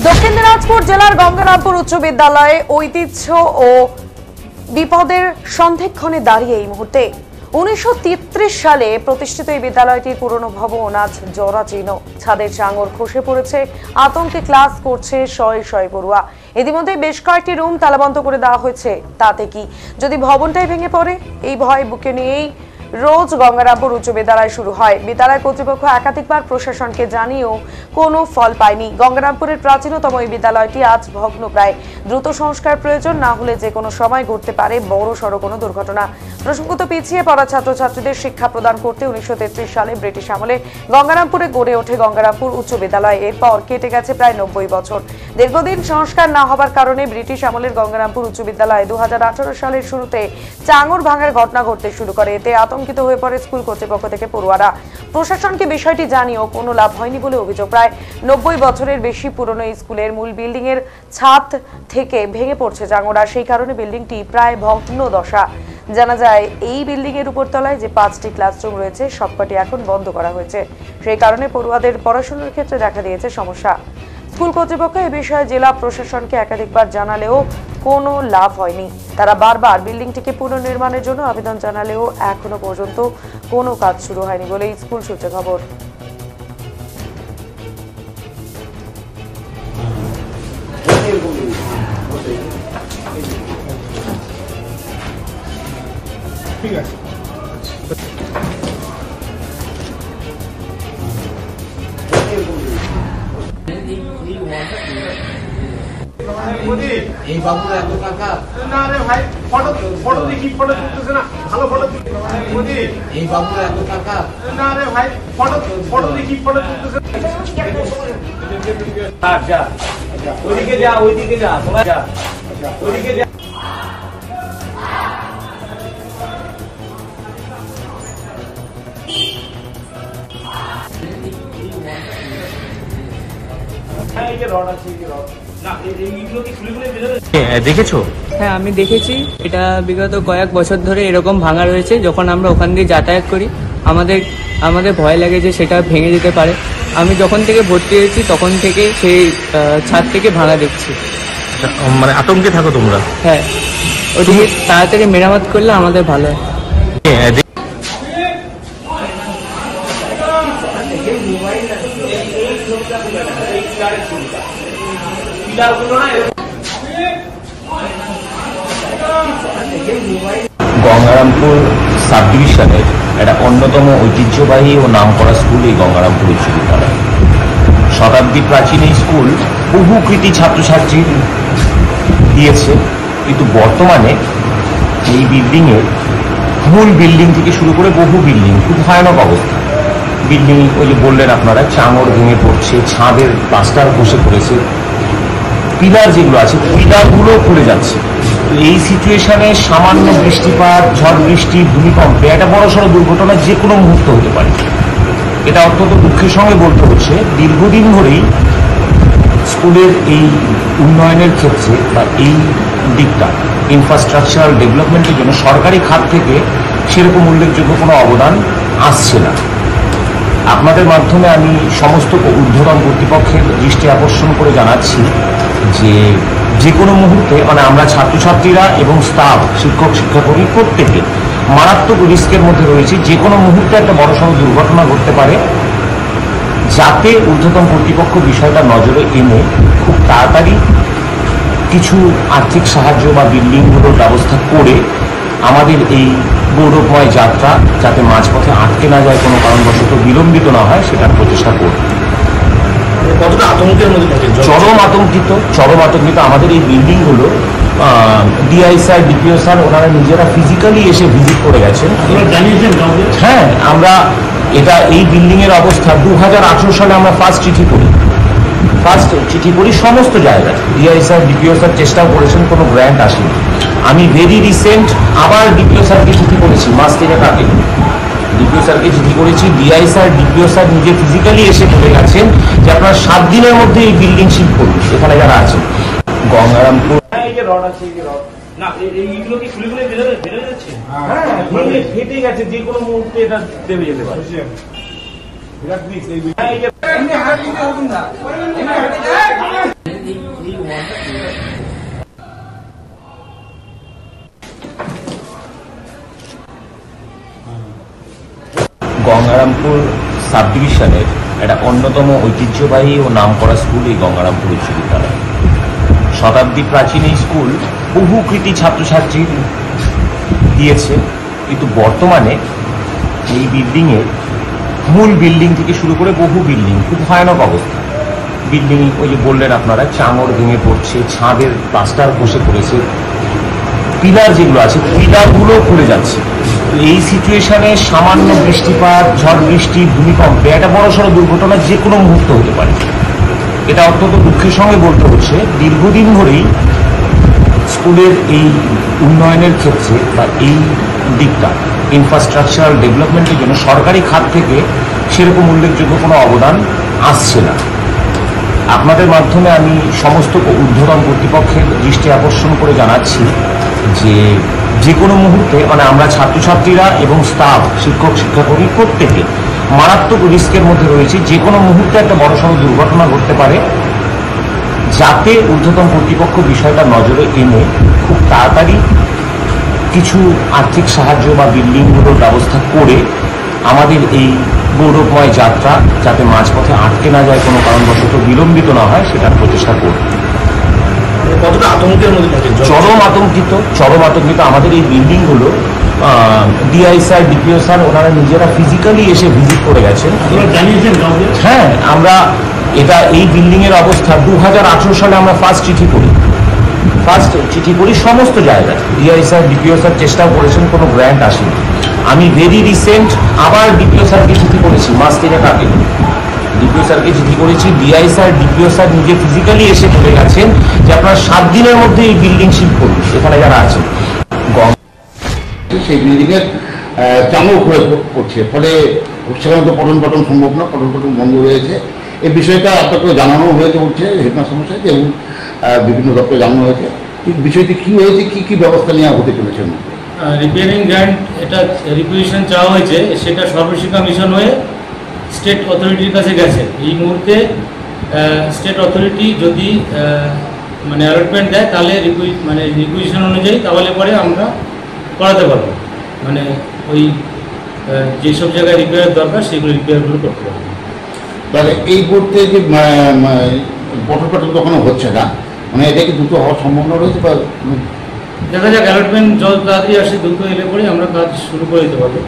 দক্ষিণ দিনাজপুর জেলার গঙ্গারামপুর উচ্চ বিদ্যালয়ে ঐতিহ্য ও বিপদের সন্ধিক্ষণে দাঁড়িয়ে এই মুহূর্তে 1933 সালে প্রতিষ্ঠিত এই বিদ্যালয়টির পুরনো ভবন আজ জরাজীর্ণ। ছাদের চাঙর খসে পড়েছে, আতঙ্কে ক্লাস করছে শয়ে শয়ে পড়ুয়া। ইতিমধ্যে বেশ কয়েকটি রুম তালাবন্ধ করে দেওয়া হয়েছে। তাতে কি যদি ভবনটাই ভেঙে পড়ে, এই ভয় বুকে নিয়েই রোজ গঙ্গারামপুর উচ্চ বিদ্যালয় শুরু হয়। বিদ্যালয় কর্তৃপক্ষ একাধিকবার প্রশাসনকে জানিয়েও কোনো ফল পায়নি। গঙ্গারামপুরের প্রাচীনতম এই বিদ্যালয়টি আজ ভগ্নপ্রায়। দ্রুত সংস্কার প্রয়োজন, না হলে যে কোনো সময় ঘটতে পারে বড় সড় কোনো দুর্ঘটনা। প্রসঙ্গত পিছিয়ে পড়া ছাত্রছাত্রীদের শিক্ষা প্রদান করতে 1933 সালে ব্রিটিশ আমলে গঙ্গারামপুরে গড়ে ওঠে গঙ্গারামপুর উচ্চ বিদ্যালয়। এরপর কেটে গেছে প্রায় 90 বছর। দীর্ঘদিন সংস্কার না হবার কারণে ব্রিটিশ আমলের গঙ্গারামপুর উচ্চ বিদ্যালয় 2018 সালের শুরুতে চাঙর ভাঙার ঘটনা ঘটতে শুরু করে। এতে আতঙ্কিত হয়ে পড়ে স্কুল কর্তৃপক্ষ থেকে পড়ুয়ারা। প্রশাসনকে বিষয়টি জানিয়েও কোনো লাভ হয়নি বলে অভিযোগ। প্রায় 90 বছরের বেশি পুরনো এই স্কুলের মূল বিল্ডিং এর ছাদ থেকে ভেঙে পড়ছে চাঙর, আর সেই কারণে বিল্ডিংটি প্রায় ভগ্ন দশা। জানা যায় এই বিল্ডিং এর উপরতলায় যে 5টি ক্লাসরুম রয়েছে সবকটি এখন বন্ধ করা হয়েছে। সেই কারণে পড়ুয়াদের পড়াশোনার ক্ষেত্রে দেখা দিয়েছে সমস্যা। স্কুল কর্তৃপক্ষ এ বিষয়ে জেলা প্রশাসনকে একাধিকবার জানালেও কোনো লাভ হয়নি। তারা বারবার বিল্ডিংটিকে পুনর্নির্মাণের জন্য আবেদন জানালেও এখনো পর্যন্ত কোনো কাজ শুরু হয়নি বলে স্কুল সূত্রে খবর। ঠিক আছে। এই বাবুর এত টাকা না রে ভাই, ফটো দেখি, ফটো তুলতেছে না, ভালো ফটো এই বাবুর এত টাকা না রে ভাই, ফটো দেখি, ফটো তুলতেছে। যা ওইদিকে যা, ওইদিকে যা, তোমরা যা ওইদিকে যা। দেখেছো? হ্যাঁ, আমি দেখেছি। এটা বিগত কয়েক বছর ধরে এরকম ভাঙা রয়েছে। যখন আমরা ওখান দিয়ে যাতায়াত করি আমাদের ভয় লাগে যে সেটা ভেঙে যেতে পারে। আমি যখন থেকে ভর্তি হয়েছি তখন থেকে সেই ছাদ থেকে ভাঙা দেখছি। মানে আতঙ্কে থাকো তোমরা? হ্যাঁ, ওদিকে তাড়াতাড়ি মেরামত করলে আমাদের ভালো হয়। গঙ্গারামপুর সাব ডিভিশনের একটা অন্যতম ঐতিহ্যবাহী ও নামকরা স্কুল এই গঙ্গারামপুর উচ্চ বিদ্যালয়। শতাব্দী প্রাচীন এই স্কুল বহু কৃতি ছাত্রছাত্রী দিয়েছে, কিন্তু বর্তমানে এই বিল্ডিংয়ের মূল বিল্ডিং থেকে শুরু করে বহু বিল্ডিং খুব ভয়ানক অবস্থা। বিল্ডিং ওই যে বললেন আপনারা, চাঙর ভেঙে পড়ছে, ছাদের প্লাস্টার বসে পড়েছে, পিলার যেগুলো আছে পিলারগুলো খুলে যাচ্ছে। এই সিচুয়েশনে সামান্য বৃষ্টিপাত, ঝড় বৃষ্টি, ভূমিকম্পে একটা বড়সড় দুর্ঘটনা যে কোনো মুহূর্ত হতে পারে। এটা অত্যন্ত দুঃখের সঙ্গে বলতে হচ্ছে, দীর্ঘদিন ধরেই স্কুলের এই উন্নয়নের ক্ষেত্রে বা এই দিকটা ইনফ্রাস্ট্রাকচারাল ডেভেলপমেন্টের জন্য সরকারি খাত থেকে সেরকম উল্লেখযোগ্য কোনো অবদান আসছে না। আপনাদের মাধ্যমে আমি সমস্ত ঊর্ধ্বতন কর্তৃপক্ষের দৃষ্টি আকর্ষণ করে জানাচ্ছি যে কোনো মুহূর্তে মানে আমরা ছাত্রছাত্রীরা এবং স্টাফ, শিক্ষক শিক্ষাকর্মী প্রত্যেকে মারাত্মক রিস্কের মধ্যে রয়েছে। যে কোনো মুহূর্তে একটা বড়সড় দুর্ঘটনা ঘটতে পারে, যাতে ঊর্ধ্বতন কর্তৃপক্ষ বিষয়টা নজরে এনে খুব তাড়াতাড়ি কিছু আর্থিক সাহায্য বা বিল্ডিংগুলোর ব্যবস্থা করে আমাদের এই গৌরবময় যাত্রা যাতে মাঝপথে আটকে না যায়, কোনো কারণবশত বিলম্বিত না হয়, সেটার প্রচেষ্টা করব। কতটা আতঙ্কের মধ্যে থাকে? চরম আতঙ্কিত। আমাদের এই বিল্ডিংগুলো ডিআই স্যার, ডিপিও স্যার ওনারা নিজেরা ফিজিক্যালি এসে ভিজিট করে গেছেন। হ্যাঁ, আমরা এই বিল্ডিংয়ের অবস্থা 2018 সালে আমরা ফার্স্ট চিঠি করি সমস্ত জায়গায়। ডিআই স্যার, ডিপিও স্যার চেষ্টাও করেছেন, কোনো গ্র্যান্ট আসেনি। আমি ভেরি রিসেন্ট আবার ডিপিও স্যারকে চিঠি করেছি, মাস 3 আগে ডিপিও স্যারকে চিঠি করেছি। ডিআই স্যার, ডিপিও স্যার নিজে ফিজিক্যালি এসে বলে গেছেন যে আপনারা 7 দিনের মধ্যে এই বিল্ডিং শিফট করুন। এখানে যারা আছেন গঙ্গারামপুর ফেটে গেছে, যে কোনো মুহূর্তে এটা দেবে যেতে পারে। বিরাট গঙ্গারামপুর সাব ডিভিশনের একটা অন্যতম ঐতিহ্যবাহী ও নামকরা স্কুল এই গঙ্গারামপুর উচ্চ বিদ্যালয়। শতাব্দী প্রাচীন এই স্কুল বহু কৃতি ছাত্রছাত্রী দিয়েছে, কিন্তু বর্তমানে এই বিল্ডিংয়ের মূল বিল্ডিং থেকে শুরু করে বহু বিল্ডিং খুব ভয়ানক অবস্থা। বিল্ডিং ওই যে বললেন আপনারা, চাঙড় ভেঙে পড়ছে, ছাদের প্লাস্টার বসে পড়েছে, পিলার যেগুলো আছে পিলারগুলো খুলে যাচ্ছে। এই সিচুয়েশনে সামান্য বৃষ্টিপাত, ঝড় বৃষ্টি, ভূমিকম্পে একটা বড়সড় দুর্ঘটনা যে কোনো মুহূর্তে হতে পারে। এটা অত্যন্ত দুঃখের সঙ্গে বলতে হচ্ছে, দীর্ঘদিন ধরেই স্কুলের এই উন্নয়নের ক্ষেত্রে বা এই দিকটা ইনফ্রাস্ট্রাকচারাল ডেভেলপমেন্টের জন্য সরকারি খাত থেকে সেরকম উল্লেখযোগ্য কোনো অবদান আসছে না। আপনাদের মাধ্যমে আমি সমস্ত ঊর্ধ্বতন কর্তৃপক্ষের দৃষ্টি আকর্ষণ করে জানাচ্ছি যে কোনো মুহূর্তে আমরা ছাত্রছাত্রীরা এবং স্টাফ, শিক্ষক শিক্ষাকর্মী প্রত্যেকে মারাত্মক রিস্কের মধ্যে রয়েছে। যে কোনো মুহূর্তে একটা বড়সড় দুর্ঘটনা ঘটতে পারে, যাতে ঊর্ধ্বতন কর্তৃপক্ষ বিষয়টা নজরে এনে খুব তাড়াতাড়ি কিছু আর্থিক সাহায্য বা বিল্ডিংগুলোর ব্যবস্থা করে আমাদের এই গৌরবময় যাত্রা যাতে মাঝপথে আটকে না যায়, কোনো কারণবশত বিলম্বিত না হয়, সেটার প্রচেষ্টা করব। কতটা আতঙ্কের মধ্যে থাকেন? চরম আতঙ্কিত। আমাদের এই বিল্ডিংগুলো ডিআই স্যার, ডিপিও স্যার ওনারা নিজেরা ফিজিক্যালি এসে ভিজিট করে গেছেন। হ্যাঁ, আমরা এই বিল্ডিংয়ের অবস্থা 2018 সালে আমরা ফার্স্ট চিঠি করি সমস্ত জায়গায়। ডিআই স্যার, ডিপিও স্যার চেষ্টাও করেছেন, কোনো গ্র্যান্ট আসেনি। আমি ভেরি রিসেন্ট আবার ডিপিও স্যারকে চিঠি করেছি, মাস 3 আগে ডিপিও স্যারকে চিঠি করেছি। ডিআই স্যার, ডিপিও স্যার নিজে ফিজিক্যালি এসে বলে গেছেন যে আপনারা 7 দিনের মধ্যে এই বিল্ডিং শিফট করুন এখানে যারা আছেন। সেই বিল্ডিংয়ের চাঙড় হয়ে পড়ছে, ফলে সেখানে তো পঠন পাঠন সম্ভব না, পঠন পাঠন বন্ধ রয়েছে। এই বিষয়টা আপনাকে জানানো হয়েছে উঠছে হেডমাস্টার মশাইকে এবং বিভিন্ন দপ্তরে জানানো হয়েছে। বিষয়টি কী হয়েছে, কী ব্যবস্থা নেওয়া হতে চলেছে? রিপেয়ারিং গ্র্যান্ট, এটা রিকুইজিশন চাওয়া হয়েছে, সেটা সর্বশিক্ষা মিশন হয়ে স্টেট অথরিটির কাছে গেছে। এই মুহূর্তে স্টেট অথরিটি যদি অ্যালটমেন্ট দেয় তাহলে রিকুইজিশন অনুযায়ী তাহলে পরে আমরা করাতে পারবো। ওই যেসব জায়গায় রিপেয়ার দরকার সেগুলো রিপেয়ারগুলো করতে পারবো। তাহলে এই মুহূর্তে যে পঠন পাঠন কখনো হচ্ছে না, এটা কি দ্রুত হওয়ার সম্ভাবনা রয়েছে? বা দেখা যাক, অ্যালটমেন্ট যত তাড়াতাড়ি আসে দ্রুত এলে পরে আমরা কাজ শুরু করে দিতে পারবো।